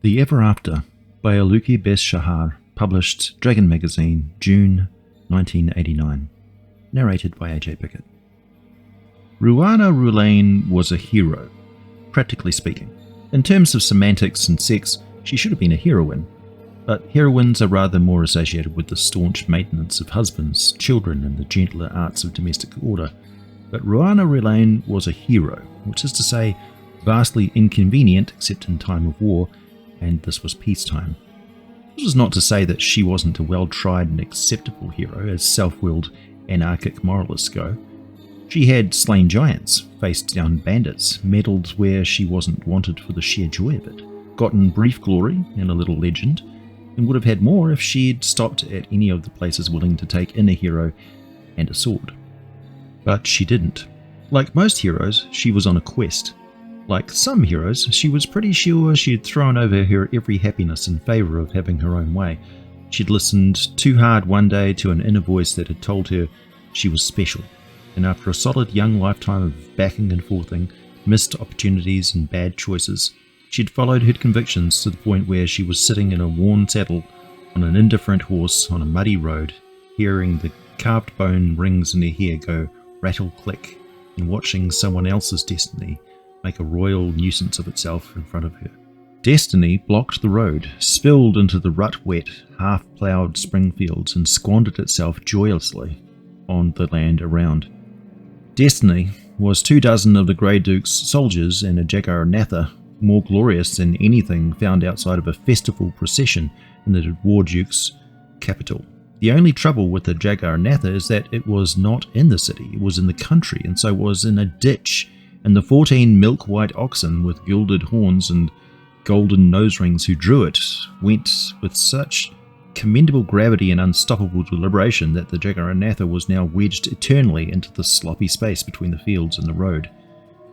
The Ever After by eluki shahar, published Dragon Magazine, June 1989. Narrated by A.J. Pickett. Ruana Rulain was a hero, practically speaking. In terms of semantics and sex, she should have been a heroine, but heroines are rather more associated with the staunch maintenance of husbands, children, and the gentler arts of domestic order. But Ruana Rulain was a hero, which is to say, vastly inconvenient except in time of war, and this was peacetime. This was not to say that she wasn't a well-tried and acceptable hero, as self-willed anarchic moralists go. She had slain giants, faced down bandits, meddled where she wasn't wanted for the sheer joy of it, gotten brief glory and a little legend, and would have had more if she'd stopped at any of the places willing to take in a hero and a sword. But she didn't. Like most heroes, she was on a quest. Like some heroes, she was pretty sure she'd thrown over her every happiness in favour of having her own way. She'd listened too hard one day to an inner voice that had told her she was special, and after a solid young lifetime of backing and forthing, missed opportunities and bad choices, she'd followed her convictions to the point where she was sitting in a worn saddle on an indifferent horse on a muddy road, hearing the carved bone rings in her hair go rattle-click, and watching someone else's destiny make a royal nuisance of itself in front of her. Destiny blocked the road, spilled into the rut-wet, half-ploughed spring fields, and squandered itself joyously on the land around. Destiny was 24 of the Grey Duke's soldiers and a Jaggaranath more glorious than anything found outside of a festival procession in the War Duke's capital. The only trouble with the Jaggaranath is that it was not in the city, it was in the country, and so was in a ditch, and the 14 milk-white oxen with gilded horns and golden nose rings who drew it went with such commendable gravity and unstoppable deliberation that the Jaggaranath was now wedged eternally into the sloppy space between the fields and the road.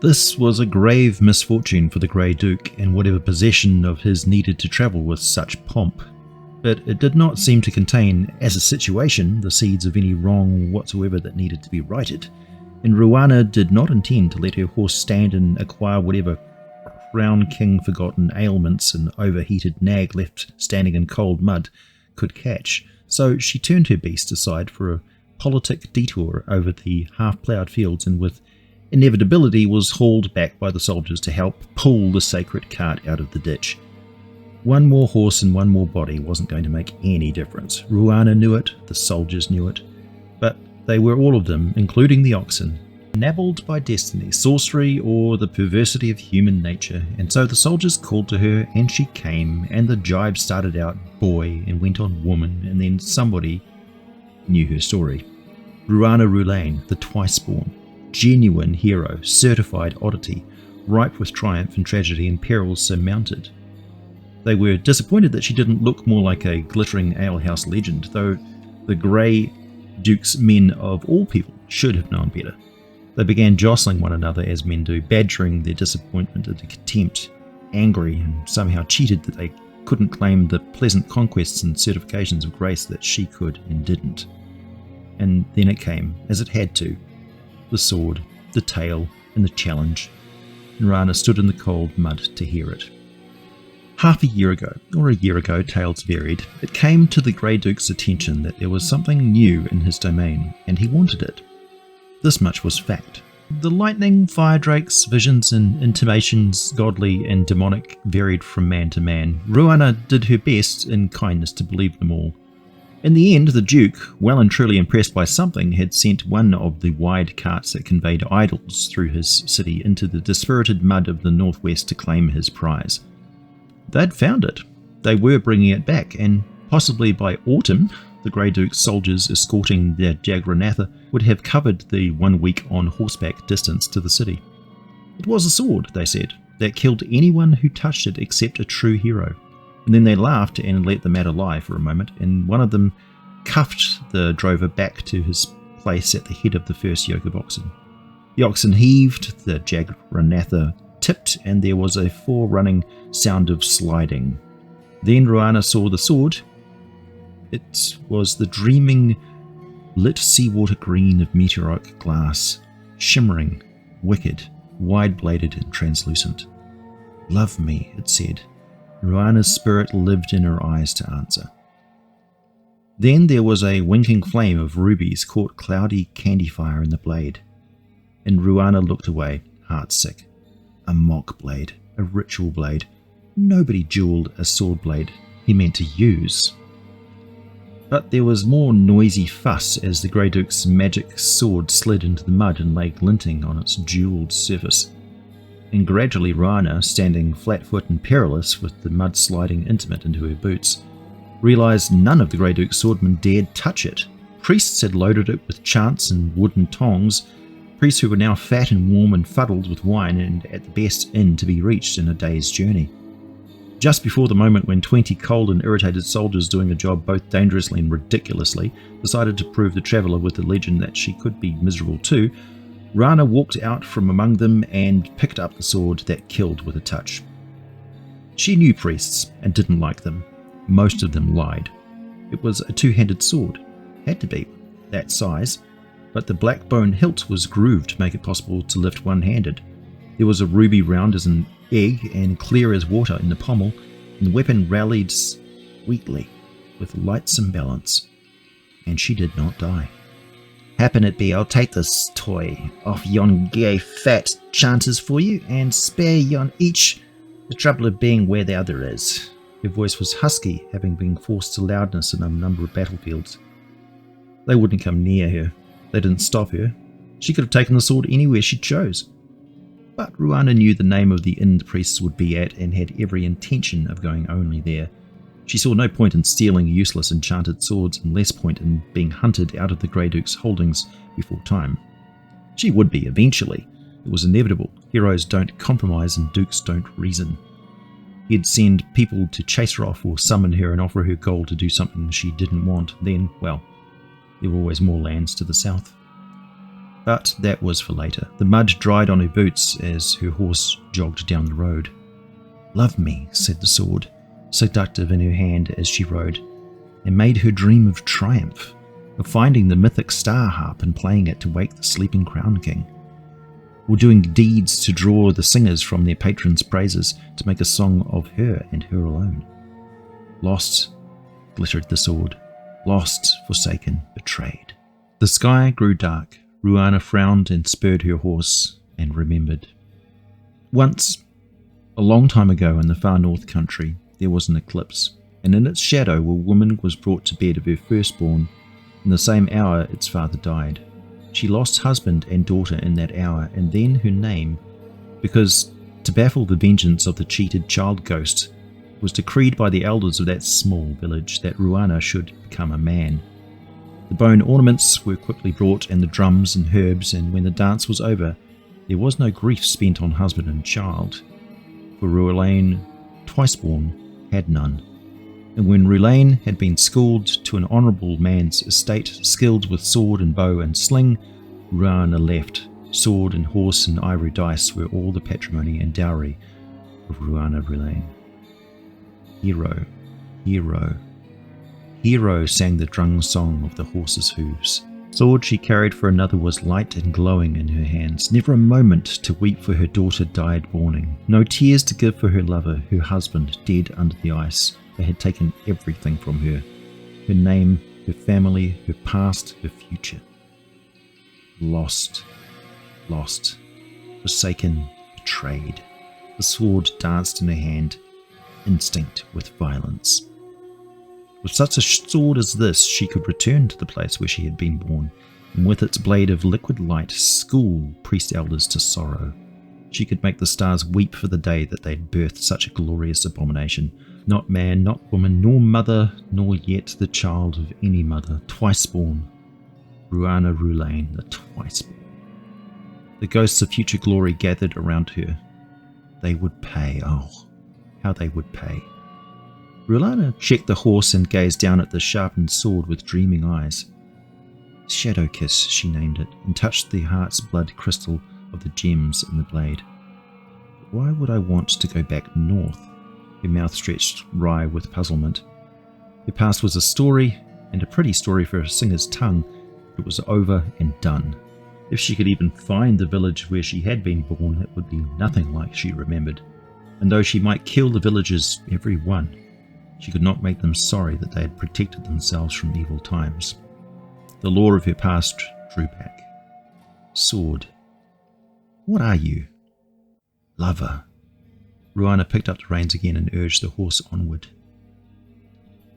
This was a grave misfortune for the Grey Duke and whatever possession of his needed to travel with such pomp. But it did not seem to contain, as a situation, the seeds of any wrong whatsoever that needed to be righted, and Ruana did not intend to let her horse stand and acquire whatever Crown King forgotten ailments an overheated nag left standing in cold mud could catch, so she turned her beast aside for a politic detour over the half-ploughed fields and with inevitability was hauled back by the soldiers to help pull the sacred cart out of the ditch. One more horse and one more body wasn't going to make any difference. Ruana knew it, the soldiers knew it, but they were all of them, including the oxen, enabled by destiny, sorcery, or the perversity of human nature, and so the soldiers called to her, and she came, and the jibe started out boy and went on woman, and then somebody knew her story. Ruana Rulain, the twice-born, genuine hero, certified oddity, ripe with triumph and tragedy and perils surmounted. They were disappointed that she didn't look more like a glittering alehouse legend, though the Grey Duke's men of all people should have known better. They began jostling one another as men do, badgering their disappointment into contempt, angry and somehow cheated that they couldn't claim the pleasant conquests and certifications of grace that she could and didn't. And then it came, as it had to, the sword, the tale, and the challenge, and Rana stood in the cold mud to hear it. Half a year ago, or a year ago, tales varied, it came to the Grey Duke's attention that there was something new in his domain, and he wanted it. This much was fact. The lightning, fire drakes, visions and intimations, godly and demonic, varied from man to man. Ruana did her best in kindness to believe them all. In the end, the Duke, well and truly impressed by something, had sent one of the wide carts that conveyed idols through his city into the dispirited mud of the northwest to claim his prize. They'd found it. They were bringing it back, and possibly by autumn, the Grey Duke's soldiers escorting their Jaggaranath would have covered the 1 week on horseback distance to the city. It was a sword, they said, that killed anyone who touched it except a true hero. And then they laughed and let the matter lie for a moment, and one of them cuffed the drover back to his place at the head of the first yoke of oxen. The oxen heaved, the Jaggaranath tipped, and there was a forerunning sound of sliding. Then Ruana saw the sword. It was the dreaming, lit seawater green of meteoric glass, shimmering, wicked, wide-bladed and translucent. "Love me," it said, Ruana's spirit lived in her eyes to answer. Then there was a winking flame of rubies caught cloudy candy fire in the blade, and Ruana looked away, heartsick. A mock blade, a ritual blade. Nobody jeweled a sword blade he meant to use. But there was more noisy fuss as the Grey Duke's magic sword slid into the mud and lay glinting on its jewelled surface. And gradually Ruana, standing flat-foot and perilous with the mud sliding intimate into her boots, realised none of the Grey Duke's swordmen dared touch it. Priests had loaded it with chants and wooden tongs, priests who were now fat and warm and fuddled with wine and at the best inn to be reached in a day's journey. Just before the moment when 20 cold and irritated soldiers doing a job both dangerously and ridiculously decided to prove the traveller with the legend that she could be miserable too, Ruana walked out from among them and picked up the sword that killed with a touch. She knew priests and didn't like them. Most of them lied. It was a two-handed sword. Had to be, that size, but the black bone hilt was grooved to make it possible to lift one-handed. There was a ruby round as an egg and clear as water in the pommel, and the weapon rallied sweetly with lightsome balance, and she did not die. Happen it be, I'll take this toy off yon gay fat chanters for you, and spare yon each the trouble of being where the other is. Her voice was husky, having been forced to loudness in a number of battlefields. They wouldn't come near her. They didn't stop her. She could have taken the sword anywhere she chose. But Ruana knew the name of the inn the priests would be at and had every intention of going only there. She saw no point in stealing useless enchanted swords and less point in being hunted out of the Grey Duke's holdings before time. She would be eventually. It was inevitable. Heroes don't compromise and dukes don't reason. He'd send people to chase her off or summon her and offer her gold to do something she didn't want. Then, well, there were always more lands to the south. But that was for later. The mud dried on her boots as her horse jogged down the road. "Love me," said the sword, seductive in her hand as she rode, and made her dream of triumph, of finding the mythic star harp and playing it to wake the sleeping crown king, or doing deeds to draw the singers from their patrons' praises to make a song of her and her alone. Lost glittered the sword, lost, forsaken, betrayed. The sky grew dark. Ruana frowned and spurred her horse and remembered. Once, a long time ago in the far north country, there was an eclipse, and in its shadow a woman was brought to bed of her firstborn. In the same hour its father died. She lost husband and daughter in that hour, and then her name, because, to baffle the vengeance of the cheated child ghost, it was decreed by the elders of that small village that Ruana should become a man. The bone ornaments were quickly brought, and the drums and herbs, and when the dance was over, there was no grief spent on husband and child, for Ruelaine, twice-born, had none. And when Ruelaine had been schooled to an honourable man's estate, skilled with sword and bow and sling, Ruana left. Sword and horse and ivory dice were all the patrimony and dowry of Ruana Ruelaine. Hero, hero, hero, sang the drung song of the horse's hooves. Sword she carried for another was light and glowing in her hands. Never a moment to weep for her daughter died mourning. No tears to give for her lover, her husband, dead under the ice. They had taken everything from her. Her name, her family, her past, her future. Lost, lost, forsaken, betrayed. The sword danced in her hand, instinct with violence. With such a sword as this, she could return to the place where she had been born, and with its blade of liquid light, school priest elders to sorrow. She could make the stars weep for the day that they'd birthed such a glorious abomination. Not man, not woman, nor mother, nor yet the child of any mother, twice born. Ruana Ruelaine, the twice born. The ghosts of future glory gathered around her. They would pay, oh, how they would pay. Ruana checked the horse and gazed down at the sharpened sword with dreaming eyes. Shadow Kiss, she named it, and touched the heart's blood crystal of the gems in the blade. Why would I want to go back north? Her mouth stretched wry with puzzlement. Her past was a story, and a pretty story for a singer's tongue. It was over and done. If she could even find the village where she had been born, it would be nothing like she remembered. and though she might kill the villagers, every one, she could not make them sorry that they had protected themselves from evil times. The law of her past drew back. Sword. What are you? Lover. Ruana picked up the reins again and urged the horse onward.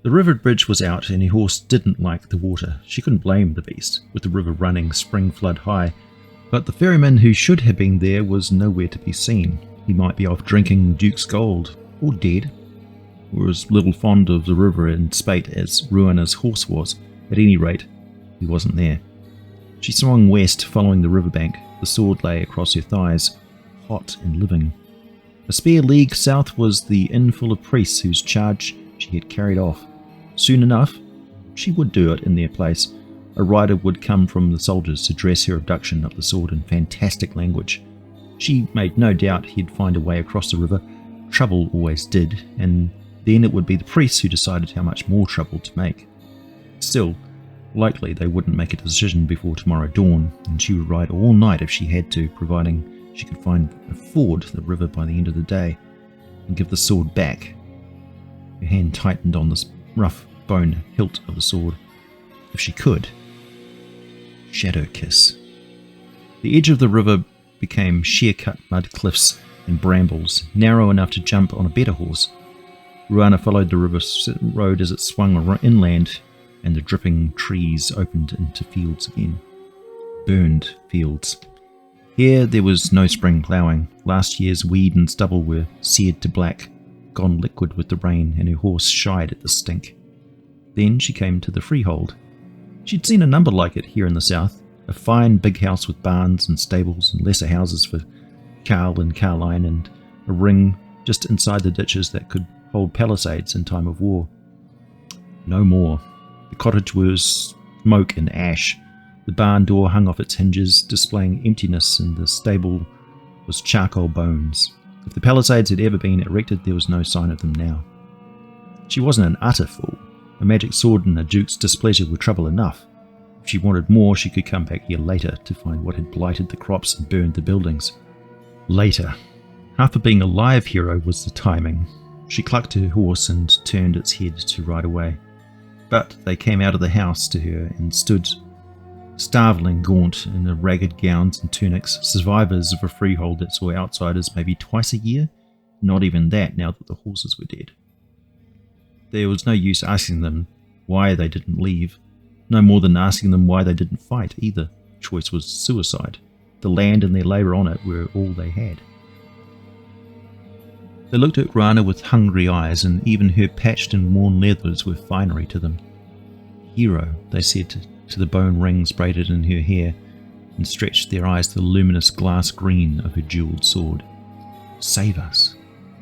The river bridge was out, and her horse didn't like the water. She couldn't blame the beast, with the river running spring flood high. But the ferryman who should have been there was nowhere to be seen. He might be off drinking Duke's gold, or dead, or as little fond of the river and spate as Ruana's horse was. At any rate, he wasn't there. She swung west, following the riverbank. The sword lay across her thighs, hot and living. A spare league south was the inn full of priests whose charge she had carried off. Soon enough, she would do it in their place. A rider would come from the soldiers to dress her abduction of the sword in fantastic language. She made no doubt he'd find a way across the river. Trouble always did, and then it would be the priests who decided how much more trouble to make. Still, likely they wouldn't make a decision before tomorrow dawn, and she would ride all night if she had to, providing she could ford the river by the end of the day, and give the sword back. Her hand tightened on the rough bone hilt of the sword. If she could. Shadow kiss. The edge of the river became sheer-cut mud cliffs and brambles, narrow enough to jump on a better horse. Ruana followed the river road as it swung inland, and the dripping trees opened into fields again. Burned fields. Here there was no spring ploughing. Last year's weed and stubble were seared to black, gone liquid with the rain, and her horse shied at the stink. Then she came to the freehold. She'd seen a number like it here in the south, a fine big house with barns and stables and lesser houses for Carl and Carline, and a ring just inside the ditches that could hold palisades in time of war. No more. The cottage was smoke and ash. The barn door hung off its hinges, displaying emptiness, and the stable was charcoal bones. If the palisades had ever been erected, there was no sign of them now. She wasn't an utter fool. A magic sword and a duke's displeasure were trouble enough. If she wanted more, she could come back here later to find what had blighted the crops and burned the buildings. Later. Half of being a live hero was the timing. She clucked her horse and turned its head to ride away. But they came out of the house to her and stood starveling gaunt in their ragged gowns and tunics, survivors of a freehold that saw outsiders maybe twice a year, not even that now that the horses were dead. There was no use asking them why they didn't leave, no more than asking them why they didn't fight either. Choice was suicide. The land and their labour on it were all they had. They looked at Ruana with hungry eyes, and even her patched and worn leathers were finery to them. Hero, they said to the bone rings braided in her hair, and stretched their eyes to the luminous glass green of her jewelled sword. Save us.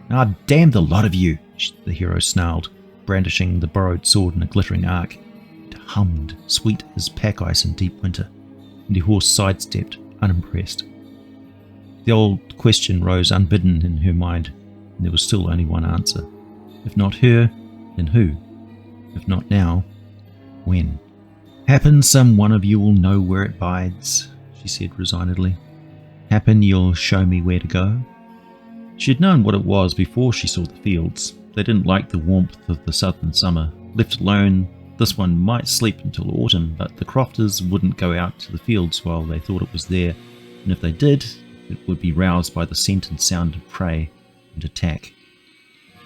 Ah, damn the lot of you, the hero snarled, brandishing the borrowed sword in a glittering arc. It hummed, sweet as pack ice in deep winter, and her horse sidestepped, unimpressed. The old question rose unbidden in her mind, and there was still only one answer. If not her, then who? If not now, when? Happen some one of you will know where it bides, she said resignedly. Happen you'll show me where to go. She had known what it was before she saw the fields. They didn't like the warmth of the southern summer. Left alone, this one might sleep until autumn, but the crofters wouldn't go out to the fields while they thought it was there, and if they did, it would be roused by the scent and sound of prey and attack.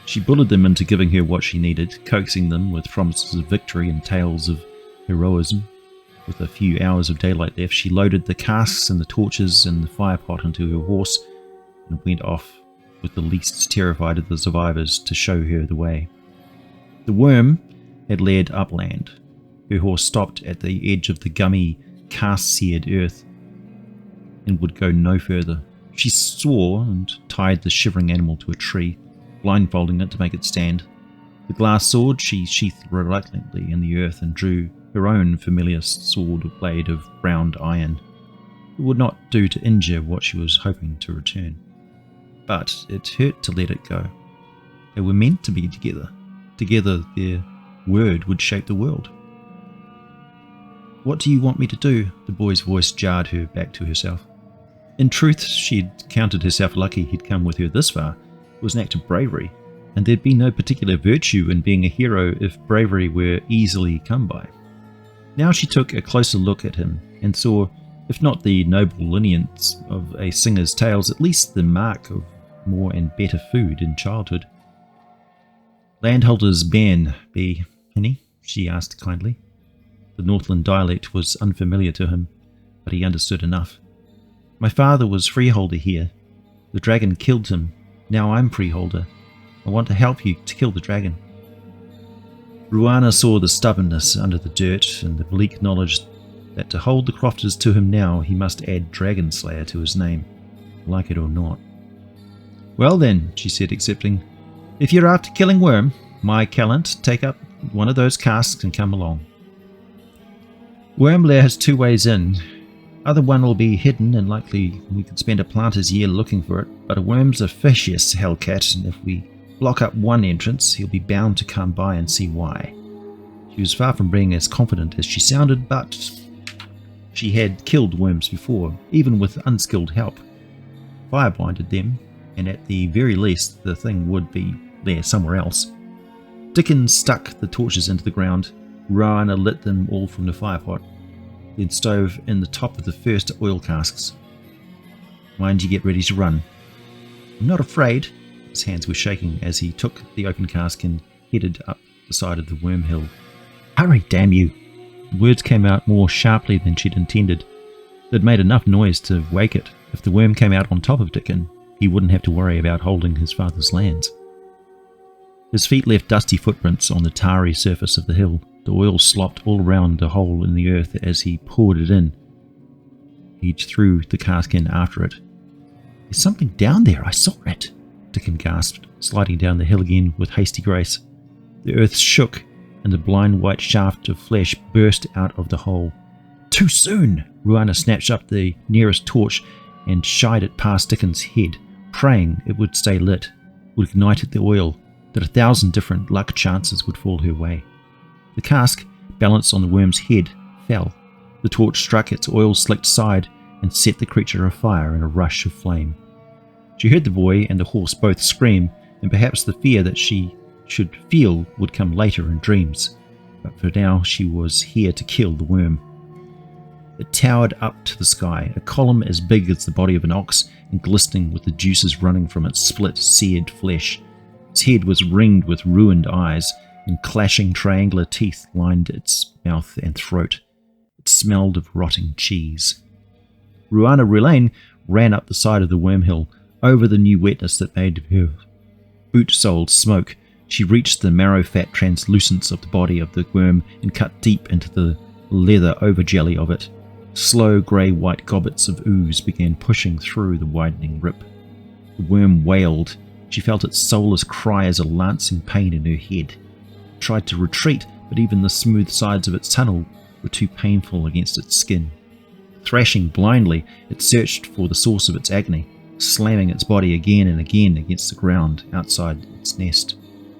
She bullied them into giving her what she needed, coaxing them with promises of victory and tales of heroism. With a few hours of daylight left, she loaded the casks and the torches and the firepot into her horse and went off with the least terrified of the survivors to show her the way. The worm had led upland. Her horse stopped at the edge of the gummy, cast-seared earth and would go no further. She swore and tied the shivering animal to a tree, blindfolding it to make it stand. The glass sword she sheathed reluctantly in the earth and drew her own familiar sword blade of browned iron. It would not do to injure what she was hoping to return. But it hurt to let it go. They were meant to be together. Together their word would shape the world. What do you want me to do? The boy's voice jarred her back to herself. In truth, she'd counted herself lucky he'd come with her this far. was an act of bravery, and there'd be no particular virtue in being a hero if bravery were easily come by. Now she took a closer look at him and saw, if not the noble lineage of a singer's tales, at least the mark of more and better food in childhood. "Landholders Ben be, Henny?" she asked kindly. The Northland dialect was unfamiliar to him, but he understood enough. "My father was freeholder here. The dragon killed him. Now I'm freeholder. I want to help you to kill the dragon." Ruana saw the stubbornness under the dirt and the bleak knowledge that to hold the crofters to him now he must add Dragon Slayer to his name, like it or not. "Well then," she said, accepting, "if you're after killing Worm, my callant, take up one of those casks and come along. Worm Lair has 2 ways in. Other one will be hidden and likely we could spend a planter's year looking for it, but a worm's a vicious hellcat, and if we block up one entrance, he'll be bound to come by and see why." She was far from being as confident as she sounded, but she had killed worms before, even with unskilled help. Fire blinded them, and at the very least the thing would be there somewhere else. Dickon stuck the torches into the ground. Ruana lit them all from the firepot, then stove in the top of the first oil casks. "Mind you get ready to run." "I'm not afraid." His hands were shaking as he took the open cask and headed up the side of the worm hill. "Hurry, damn you!" The words came out more sharply than she'd intended. They'd made enough noise to wake it. If the worm came out on top of Dickon, he wouldn't have to worry about holding his father's lands. His feet left dusty footprints on the tarry surface of the hill. The oil slopped all around the hole in the earth as he poured it in. He threw the cask in after it. "There's something down there, I saw it," Dickon gasped, sliding down the hill again with hasty grace. The earth shook, and the blind white shaft of flesh burst out of the hole. "Too soon!" Ruana snatched up the nearest torch and shied it past Dickon's head, praying it would stay lit, would ignite the oil, that 1,000 different luck chances would fall her way. The cask, balanced on the worm's head, fell. The torch struck its oil-slicked side and set the creature afire in a rush of flame. She heard the boy and the horse both scream, and perhaps the fear that she should feel would come later in dreams, but for now she was here to kill the worm. It towered up to the sky, a column as big as the body of an ox and glistening with the juices running from its split, seared flesh. Its head was ringed with ruined eyes, and clashing triangular teeth lined its mouth and throat. It smelled of rotting cheese. Ruana Rulain ran up the side of the wormhill, over the new wetness that made her boot-soled smoke. She reached the marrow-fat translucence of the body of the worm and cut deep into the leather over-jelly of it. Slow grey-white gobbets of ooze began pushing through the widening rip. The worm wailed. She felt its soulless cry as a lancing pain in her head. It tried to retreat, but even the smooth sides of its tunnel were too painful against its skin. Thrashing blindly, it searched for the source of its agony, slamming its body again and again against the ground outside its nest.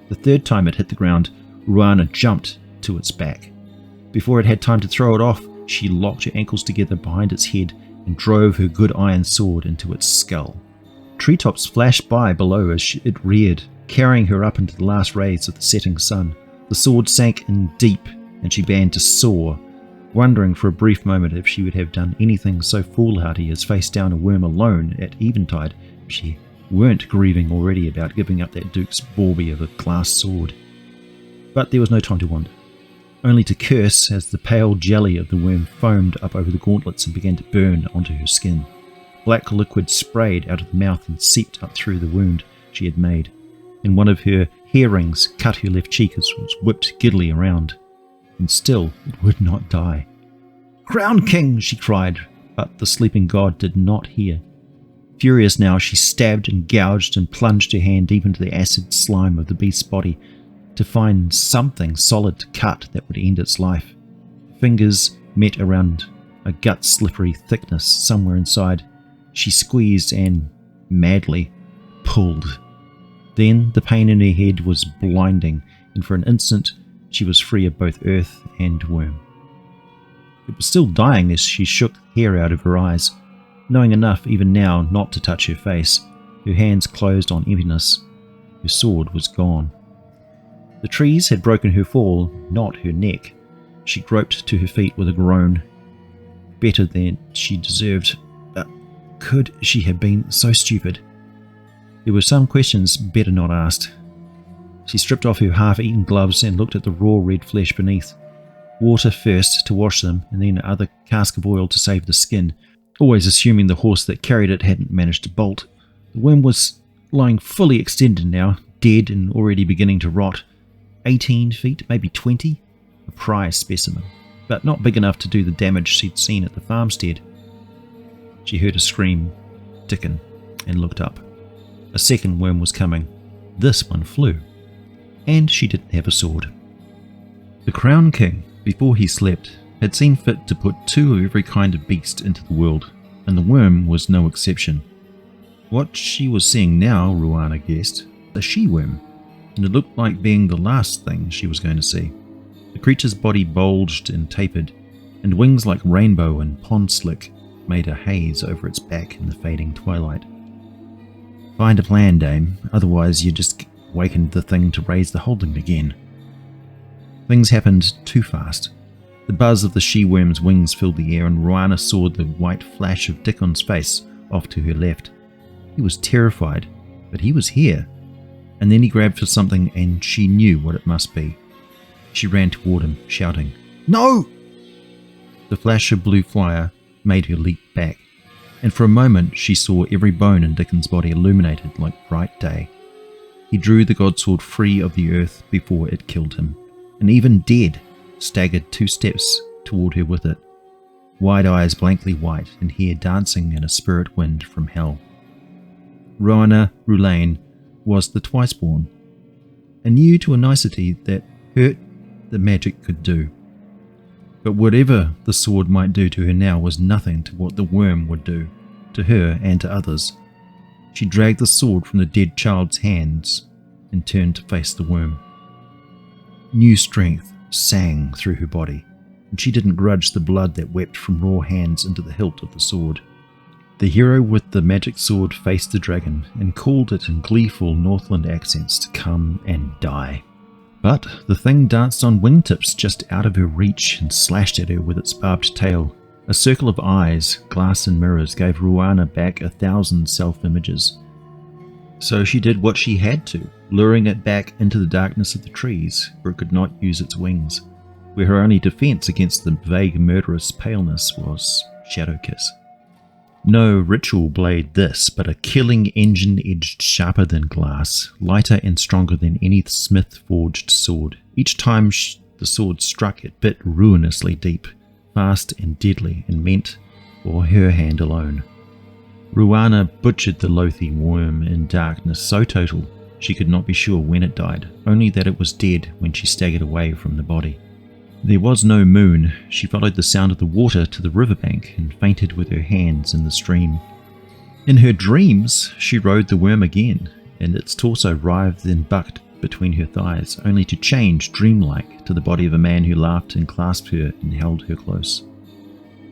The third time it hit the ground, Ruana jumped to its back. Before it had time to throw it off, she locked her ankles together behind its head and drove her good iron sword into its skull. Treetops flashed by below as it reared, carrying her up into the last rays of the setting sun. The sword sank in deep, and she began to soar, wondering for a brief moment if she would have done anything so foolhardy as face down a worm alone at eventide if she weren't grieving already about giving up that Duke's bawbee of a glass sword. But there was no time to wonder, only to curse as the pale jelly of the worm foamed up over the gauntlets and began to burn onto her skin. Black liquid sprayed out of the mouth and seeped up through the wound she had made, and one of her hair rings cut her left cheek as it was whipped giddily around. And still it would not die. "Crown King!" she cried, but the sleeping god did not hear. Furious now, she stabbed and gouged and plunged her hand deep into the acid slime of the beast's body to find something solid to cut that would end its life. Fingers met around a gut-slippery thickness somewhere inside. She squeezed and, madly, pulled. Then the pain in her head was blinding, and for an instant she was free of both earth and worm. It was still dying as she shook hair out of her eyes, knowing enough even now not to touch her face. Her hands closed on emptiness, Her sword was gone. The trees had broken her fall, not her neck. She groped to her feet with a groan. Better than she deserved. Could she have been so stupid? There were some questions better not asked. She stripped off her half-eaten gloves and looked at the raw red flesh beneath. Water first to wash them, and then another cask of oil to save the skin, always assuming the horse that carried it hadn't managed to bolt. The worm was lying fully extended now, dead and already beginning to rot. 18 feet, maybe 20? A prize specimen, but not big enough to do the damage she'd seen at the farmstead. She heard a scream, Dickon, and looked up. A second worm was coming. This one flew. And she didn't have a sword. The Crown King, before he slept, had seen fit to put 2 of every kind of beast into the world, and the worm was no exception. What she was seeing now, Ruana guessed, a she-worm, and it looked like being the last thing she was going to see. The creature's body bulged and tapered, and wings like rainbow and pond slick made a haze over its back in the fading twilight. Find a plan, Dame, otherwise you just wakened the thing to raise the holding again. Things happened too fast. The buzz of the she-worm's wings filled the air, and Ruana saw the white flash of Dickon's face off to her left. He was terrified, but he was here. And then he grabbed for something, and she knew what it must be. She ran toward him, shouting, "No!" The flash of blue fire made her leap back, and for a moment she saw every bone in Dickon's body illuminated like bright day. He drew the godsword free of the earth before it killed him, and even dead, staggered 2 steps toward her with it, wide eyes blankly white and hair dancing in a spirit wind from hell. Ruana Rulain was the twice-born, and knew to a nicety that hurt the magic could do. But whatever the sword might do to her now was nothing to what the worm would do, to her and to others. She dragged the sword from the dead child's hands and turned to face the worm. New strength sang through her body, and she didn't grudge the blood that wept from raw hands into the hilt of the sword. The hero with the magic sword faced the dragon and called it in gleeful Northland accents to come and die. But the thing danced on wingtips just out of her reach and slashed at her with its barbed tail. A circle of eyes, glass and mirrors, gave Ruana back 1,000 self-images. So she did what she had to, luring it back into the darkness of the trees, where it could not use its wings, where her only defense against the vague murderous paleness was Shadow Kiss. No ritual blade this, but a killing engine edged sharper than glass, lighter and stronger than any smith-forged sword. Each time the sword struck, it bit ruinously deep, fast and deadly, and meant for her hand alone. Ruana butchered the loathing worm in darkness so total she could not be sure when it died, only that it was dead when she staggered away from the body. There was no moon. She followed the sound of the water to the riverbank and fainted with her hands in the stream. In her dreams, she rode the worm again, and its torso writhed and bucked between her thighs, only to change, dreamlike, to the body of a man who laughed and clasped her and held her close.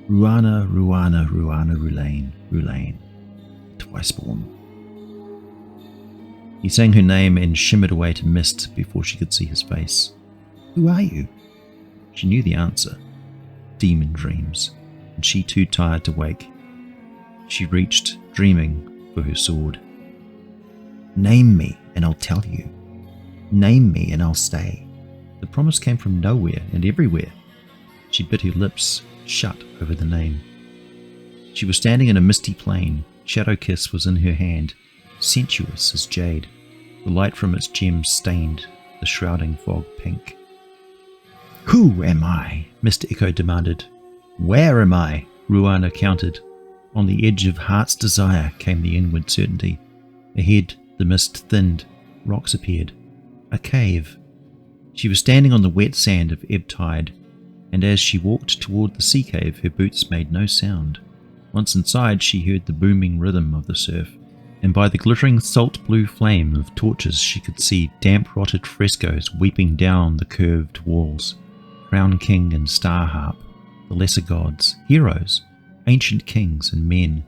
Ruana, Ruana, Ruana, Rulain, Rulain, twice-born. He sang her name and shimmered away to mist before she could see his face. Who are you? She knew the answer. Demon dreams, and she too tired to wake. She reached, dreaming, for her sword. Name me, and I'll tell you. Name me, and I'll stay. The promise came from nowhere and everywhere. She bit her lips shut over the name. She was standing in a misty plain. Shadow Kiss was in her hand, sensuous as jade. The light from its gems stained the shrouding fog pink. Who am I? Mr. Echo demanded. Where am I? Ruana countered. On the edge of heart's desire came the inward certainty. Ahead, the mist thinned. Rocks appeared. A cave. She was standing on the wet sand of ebb tide, and as she walked toward the sea cave, her boots made no sound. Once inside, she heard the booming rhythm of the surf, and by the glittering salt blue flame of torches she could see damp rotted frescoes weeping down the curved walls. Crown King and Star Harp, the lesser gods, heroes, ancient kings and men,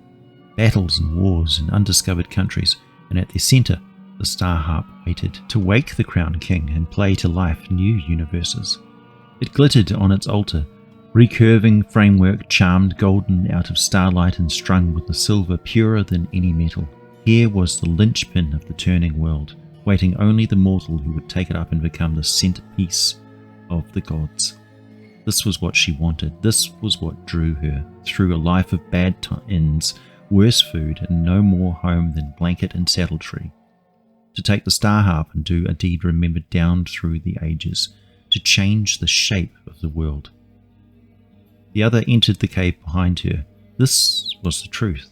battles and wars in undiscovered countries, and at their centre, The star harp waited to wake the crowned king and play to life new universes. It glittered on its altar, recurving framework charmed golden out of starlight and strung with a silver purer than any metal. Here was the linchpin of the turning world, waiting only the mortal who would take it up and become the centerpiece of the gods. This was what she wanted. This was what drew her through a life of bad inns, worse food, and no more home than blanket and saddle tree. To take the star harp and do a deed remembered down through the ages, to change the shape of the world. The other entered the cave behind her. This was the truth,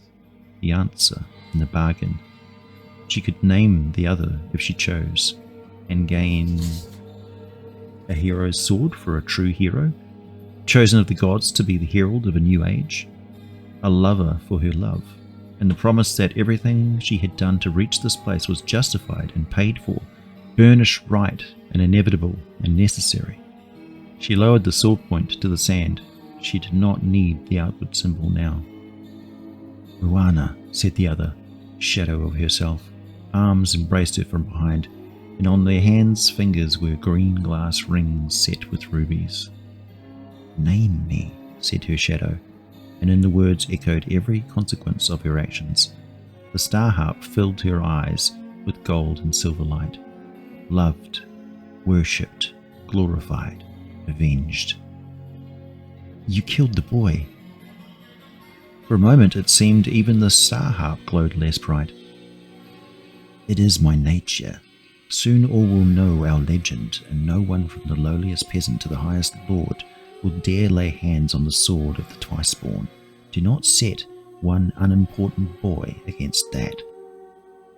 the answer, and the bargain. She could name the other if she chose, and gain a hero's sword for a true hero, chosen of the gods to be the herald of a new age, a lover for her love, and the promise that everything she had done to reach this place was justified and paid for, burnished right and inevitable and necessary. She lowered the sword point to the sand. She did not need the outward symbol now. "Ruana," said the other, shadow of herself. Arms embraced her from behind, and on their hands' fingers were green glass rings set with rubies. "Name me," said her shadow, and in the words echoed every consequence of her actions. The star harp filled her eyes with gold and silver light. Loved, worshipped, glorified, avenged. "You killed the boy." For a moment it seemed even the star harp glowed less bright. "It is my nature. Soon all will know our legend, and no one from the lowliest peasant to the highest lord will dare lay hands on the sword of the twice-born. Do not set one unimportant boy against that.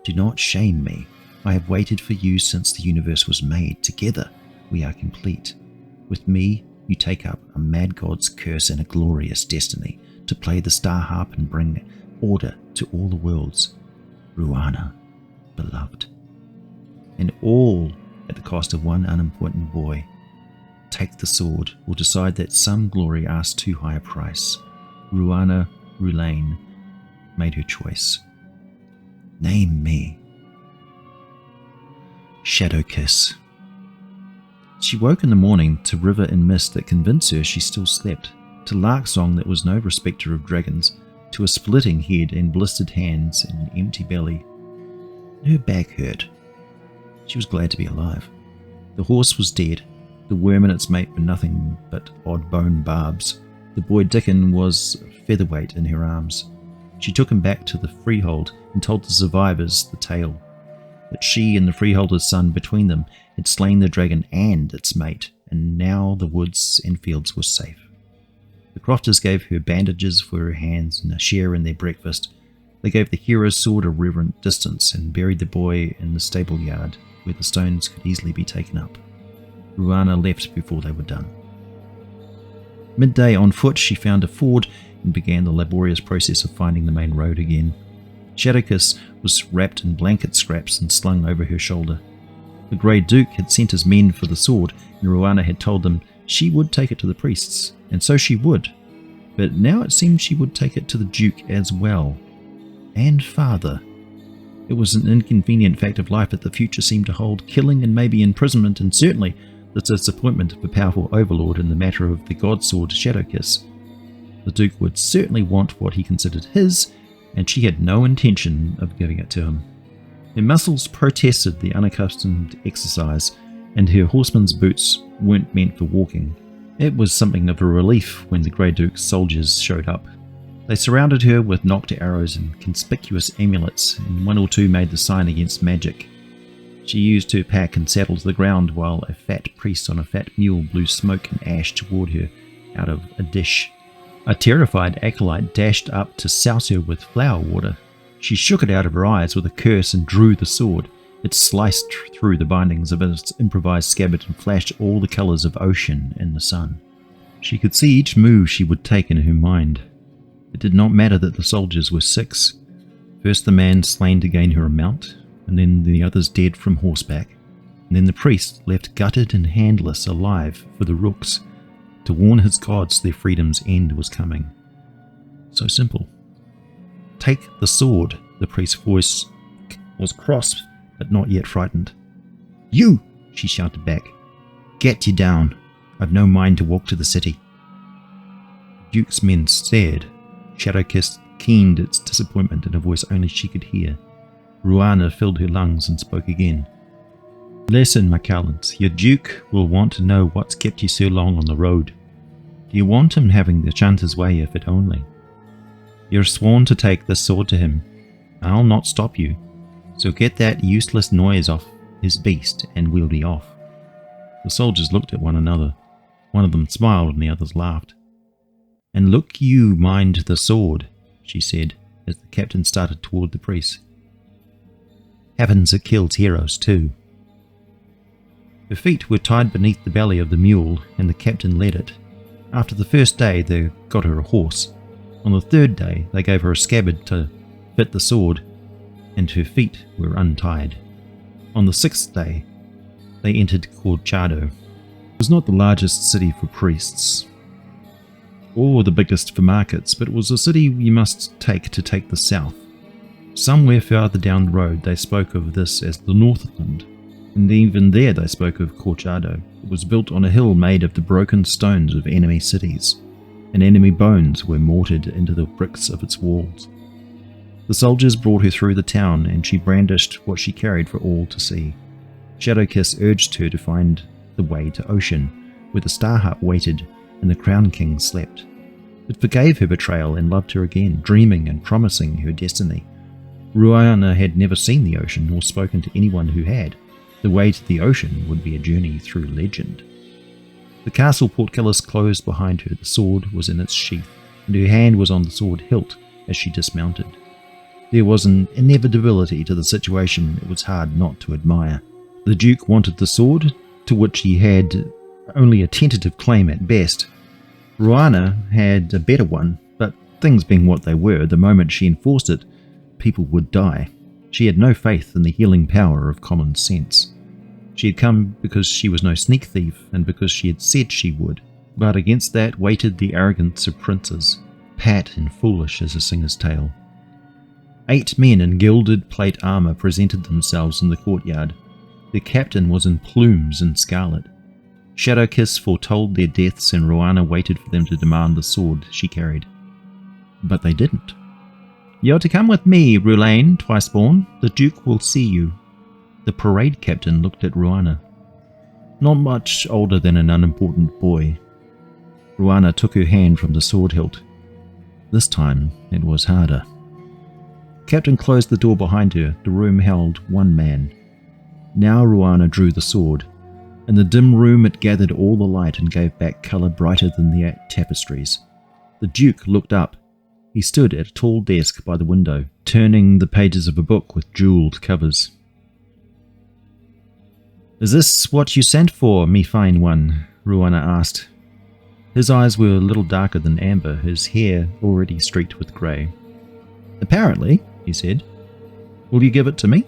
Do not shame me. I have waited for you since the universe was made. Together we are complete. With me you take up a mad god's curse and a glorious destiny, to play the star harp and bring order to all the worlds. Ruana, beloved. And all at the cost of one unimportant boy. Take the sword, or decide that some glory asks too high a price. Ruana Rulain made her choice. Name me. Shadow Kiss. She woke in the morning to river and mist that convinced her she still slept, to lark song that was no respecter of dragons, to a splitting head and blistered hands and an empty belly. Her back hurt. She was glad to be alive. The horse was dead. The worm and its mate were nothing but odd bone barbs. The boy Dickon was a featherweight in her arms. She took him back to the freehold and told the survivors the tale, that she and the freeholder's son between them had slain the dragon and its mate, and now the woods and fields were safe. The crofters gave her bandages for her hands and a share in their breakfast. They gave the hero's sword a reverent distance and buried the boy in the stable yard, where the stones could easily be taken up. Ruana left before they were done. Midday on foot she found a ford and began the laborious process of finding the main road again. Shadowkiss was wrapped in blanket scraps and slung over her shoulder. The Grey Duke had sent his men for the sword, and Ruana had told them she would take it to the priests, and so she would. But now it seemed she would take it to the Duke as well. And Father. It was an inconvenient fact of life that the future seemed to hold killing and maybe imprisonment, and certainly the disappointment of a powerful overlord in the matter of the god sword Shadowkiss. The Duke would certainly want what he considered his, and she had no intention of giving it to him. Her muscles protested the unaccustomed exercise, and her horseman's boots weren't meant for walking. It was something of a relief when the Grey Duke's soldiers showed up. They surrounded her with knocked arrows and conspicuous amulets, and one or two made the sign against magic. She used her pack and saddle to the ground while a fat priest on a fat mule blew smoke and ash toward her out of a dish. A terrified acolyte dashed up to souse her with flower water. She shook it out of her eyes with a curse and drew the sword. It sliced through the bindings of its improvised scabbard and flashed all the colours of ocean in the sun. She could see each move she would take in her mind. It did not matter that the soldiers were 6. First the man slain to gain her a mount, and then the others dead from horseback, and then the priest left gutted and handless alive for the rooks, to warn his gods their freedom's end was coming. So simple. Take the sword. The priest's voice was cross but not yet frightened. "You!" she shouted back. "Get you down. I've no mind to walk to the city." Duke's men stared. Shadowkiss keened its disappointment in a voice only she could hear. Ruana filled her lungs and spoke again. "Listen, McCallans, your Duke will want to know what's kept you so long on the road. Do you want him having the Chanter's way if it only? You're sworn to take this sword to him. I'll not stop you, so get that useless noise off his beast and we'll be off." The soldiers looked at one another. One of them smiled and the others laughed. "And look you mind the sword," she said, as the captain started toward the priest. "Happens it kills heroes too." Her feet were tied beneath the belly of the mule, and the captain led it. After the first day, they got her a horse. On the third day, they gave her a scabbard to fit the sword, and her feet were untied. On the sixth day, they entered Corchado. It was not the largest city for priests, or the biggest for markets, but it was a city you must take to take the south. Somewhere farther down the road, they spoke of this as the Northland, and even there they spoke of Corchado. It was built on a hill made of the broken stones of enemy cities, and enemy bones were mortared into the bricks of its walls. The soldiers brought her through the town, and she brandished what she carried for all to see. Shadowkiss urged her to find the way to Ocean, where the Star Hut waited and the Crown King slept. It forgave her betrayal and loved her again, dreaming and promising her destiny. Ruana had never seen the ocean nor spoken to anyone who had. The way to the ocean would be a journey through legend. The castle portcullis closed behind her. The sword was in its sheath, and her hand was on the sword hilt as she dismounted. There was an inevitability to the situation it was hard not to admire. The Duke wanted the sword, to which he had only a tentative claim at best. Ruana had a better one, but things being what they were, the moment she enforced it, people would die. She had no faith in the healing power of common sense. She had come because she was no sneak thief, and because she had said she would, but against that waited the arrogance of princes, pat and foolish as a singer's tale. 8 men in gilded plate armour presented themselves in the courtyard. Their captain was in plumes and scarlet. Shadowkiss foretold their deaths, and Ruana waited for them to demand the sword she carried. But they didn't. "You're to come with me, Rulain, Twiceborn. The Duke will see you." The parade captain looked at Ruana. Not much older than an unimportant boy. Ruana took her hand from the sword hilt. This time it was harder. Captain closed the door behind her. The room held one man. Now Ruana drew the sword. In the dim room it gathered all the light and gave back colour brighter than the tapestries. The Duke looked up. He stood at a tall desk by the window, turning the pages of a book with jewelled covers. "Is this what you sent for, me fine one?" Ruana asked. His eyes were a little darker than amber, his hair already streaked with grey. "Apparently," he said. "Will you give it to me?"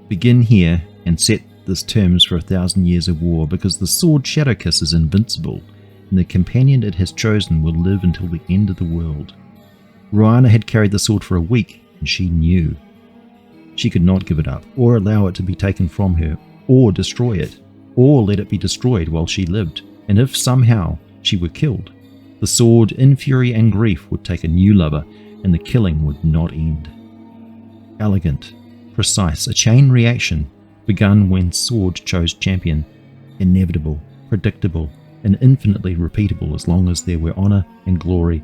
"Begin here and set this terms for 1,000 years of war, because the sword Shadowkiss is invincible, and the companion it has chosen will live until the end of the world." Ruana had carried the sword for a week, and she knew. She could not give it up, or allow it to be taken from her, or destroy it, or let it be destroyed while she lived, and if somehow she were killed, the sword, in fury and grief, would take a new lover, and the killing would not end. Elegant, precise, a chain reaction begun when sword chose champion, inevitable, predictable, and infinitely repeatable as long as there were honour and glory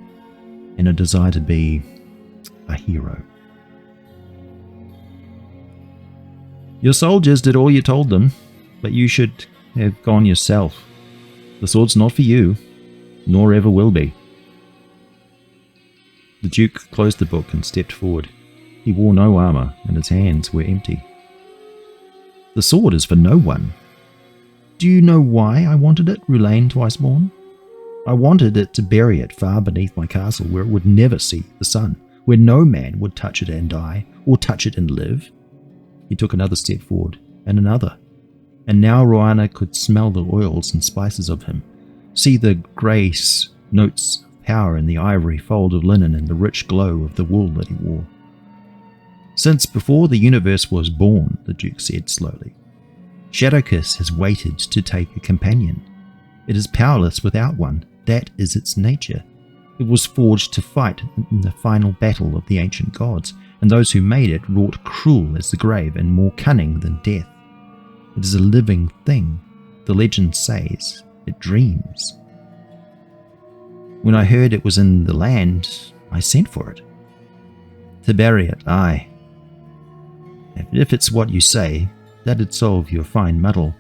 and a desire to be a hero. "Your soldiers did all you told them, but you should have gone yourself. The sword's not for you, nor ever will be." The Duke closed the book and stepped forward. He wore no armour, and his hands were empty. "The sword is for no one. Do you know why I wanted it, Rulain Twiceborn? I wanted it to bury it far beneath my castle, where it would never see the sun, where no man would touch it and die, or touch it and live." He took another step forward, and another, and now Ruana could smell the oils and spices of him, see the grace notes of power in the ivory fold of linen and the rich glow of the wool that he wore. Since before the universe was born, the Duke said slowly, Shadowkiss has waited to take a companion. It is powerless without one. That is its nature. It was forged to fight in the final battle of the ancient gods, and those who made it wrought cruel as the grave and more cunning than death. It is a living thing. The legend says it dreams. When I heard it was in the land, I sent for it. To bury it, aye. If it's what you say, that'd solve your fine muddle.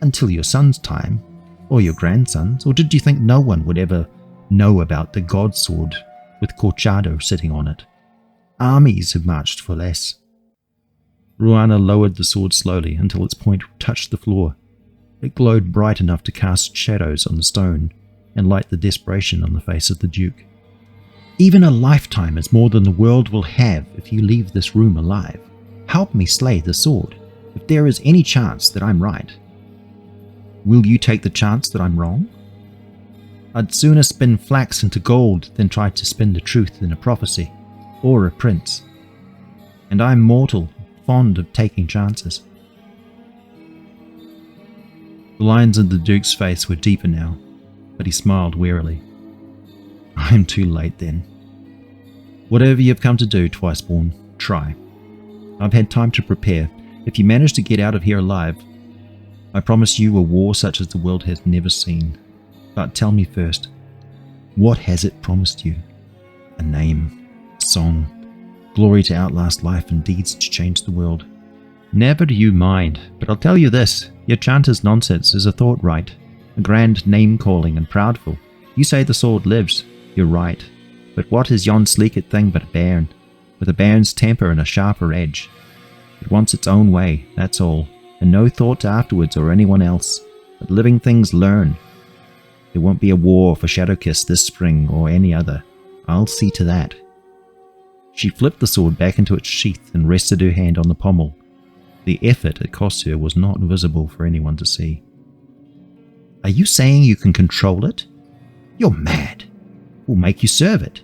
Until your son's time, or your grandson's, or did you think no one would ever know about the god sword with Corchado sitting on it? Armies have marched for less. Ruana lowered the sword slowly until its point touched the floor. It glowed bright enough to cast shadows on the stone and light the desperation on the face of the Duke. Even a lifetime is more than the world will have if you leave this room alive. Help me slay the sword, if there is any chance that I'm right. Will you take the chance that I'm wrong? I'd sooner spin flax into gold than try to spin the truth in a prophecy, or a prince. And I'm mortal, fond of taking chances. The lines in the Duke's face were deeper now, but he smiled wearily. I'm too late then. Whatever you've come to do, Twiceborn, try. I've had time to prepare. If you manage to get out of here alive, I promise you a war such as the world has never seen. But tell me first, what has it promised you? A name, song, glory to outlast life and deeds to change the world. Never do you mind, but I'll tell you this, your chanter's nonsense is a thought right, a grand name-calling and proudful. You say the sword lives, you're right, but what is yon sleeked thing but a bairn, with a bairn's temper and a sharper edge? It wants its own way, that's all, and no thought afterwards or anyone else, but living things learn. There won't be a war for Shadowkiss this spring or any other. I'll see to that. She flipped the sword back into its sheath and rested her hand on the pommel. The effort it cost her was not visible for anyone to see. Are you saying you can control it? You're mad. We'll make you serve it.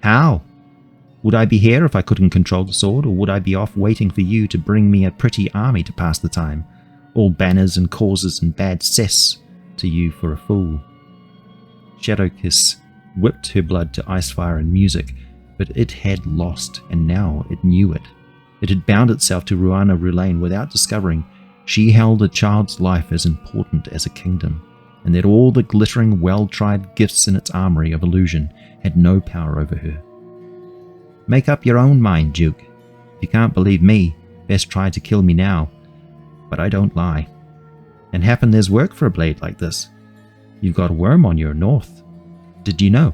How? Would I be here if I couldn't control the sword, or would I be off waiting for you to bring me a pretty army to pass the time? All banners and causes and bad cess to you for a fool. Shadowkiss whipped her blood to icefire and music, but it had lost, and now it knew it. It had bound itself to Ruana Rulain without discovering she held a child's life as important as a kingdom, and that all the glittering, well-tried gifts in its armory of illusion had no power over her. Make up your own mind, Duke. If you can't believe me, best try to kill me now. But I don't lie. And happen there's work for a blade like this. You've got a worm on your north. Did you know?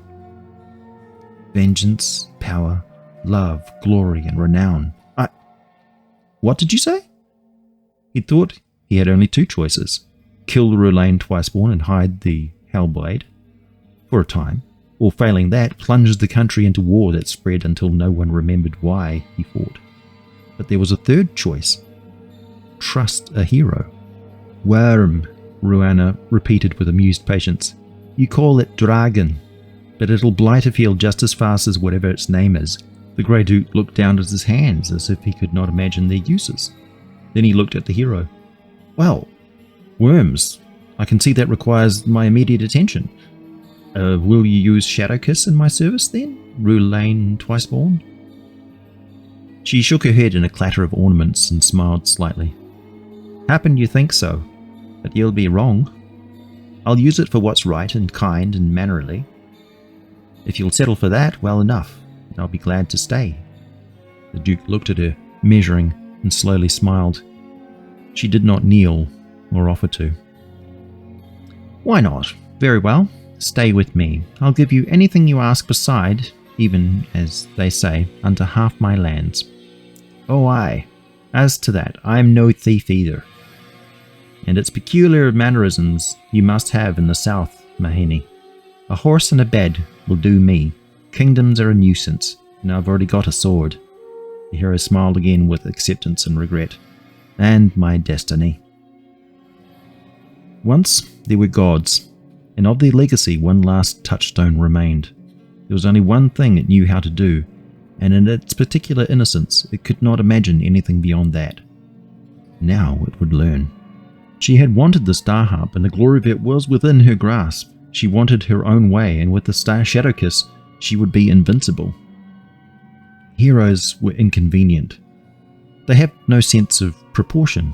Vengeance, power, love, glory, and renown. What did you say? He thought he had only two choices. Kill Rulain Twiceborn and hide the Hellblade for a time, or failing that, plunge the country into war that spread until no one remembered why he fought. But there was a third choice. Trust a hero. Worm, Ruana repeated with amused patience. You call it dragon, but it'll blight a field just as fast as whatever its name is. The Grey Duke looked down at his hands as if he could not imagine their uses. Then he looked at the hero. Well, worms. I can see that requires my immediate attention. Will you use Shadowkiss in my service then, Rulain Twiceborn? She shook her head in a clatter of ornaments and smiled slightly. Happen you think so, but you'll be wrong. I'll use it for what's right and kind and mannerly. If you'll settle for that, well enough, and I'll be glad to stay. The Duke looked at her, measuring, and slowly smiled. She did not kneel or offer to. Why not? Very well. Stay with me. I'll give you anything you ask beside, even, as they say, unto half my lands. Oh aye, as to that, I am no thief either. And its peculiar mannerisms you must have in the south, Mahini. A horse and a bed will do me. Kingdoms are a nuisance, and I've already got a sword. The hero smiled again with acceptance and regret. And my destiny. Once there were gods, and of their legacy one last touchstone remained. There was only one thing it knew how to do, and in its particular innocence it could not imagine anything beyond that. Now it would learn. She had wanted the star harp, and the glory of it was within her grasp. She wanted her own way, and with the star shadow kiss, she would be invincible. Heroes were inconvenient. They have no sense of proportion.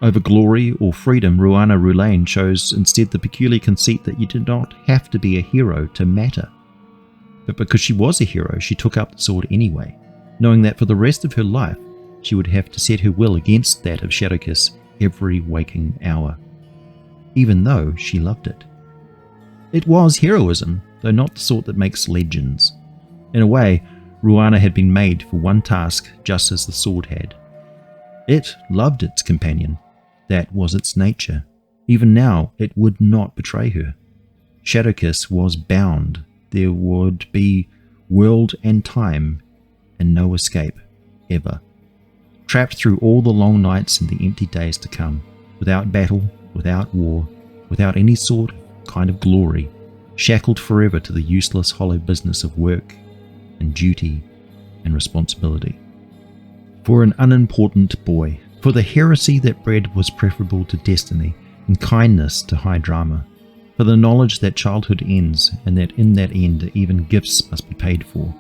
Over glory or freedom, Ruana Rulain chose instead the peculiar conceit that you did not have to be a hero to matter. But because she was a hero, she took up the sword anyway, knowing that for the rest of her life, she would have to set her will against that of Shadowkiss every waking hour, even though she loved it. It was heroism, though not the sort that makes legends. In a way, Ruana had been made for one task just as the sword had. It loved its companion. That was its nature. Even now, it would not betray her. Shadowkiss was bound. There would be world and time, and no escape, ever. Trapped through all the long nights and the empty days to come, without battle, without war, without any sort of kind of glory, shackled forever to the useless hollow business of work and duty and responsibility. For an unimportant boy, for the heresy that bread was preferable to destiny and kindness to high drama, for the knowledge that childhood ends and that in that end even gifts must be paid for.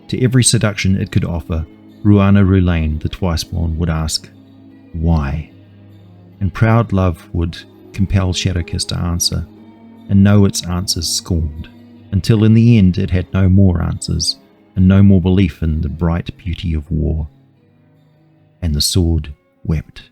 To every seduction it could offer, Ruana Rulain, the twice-born, would ask, why? And proud love would compel Shadowkiss to answer, and know its answers scorned, until in the end it had no more answers, and no more belief in the bright beauty of war. And the sword wept.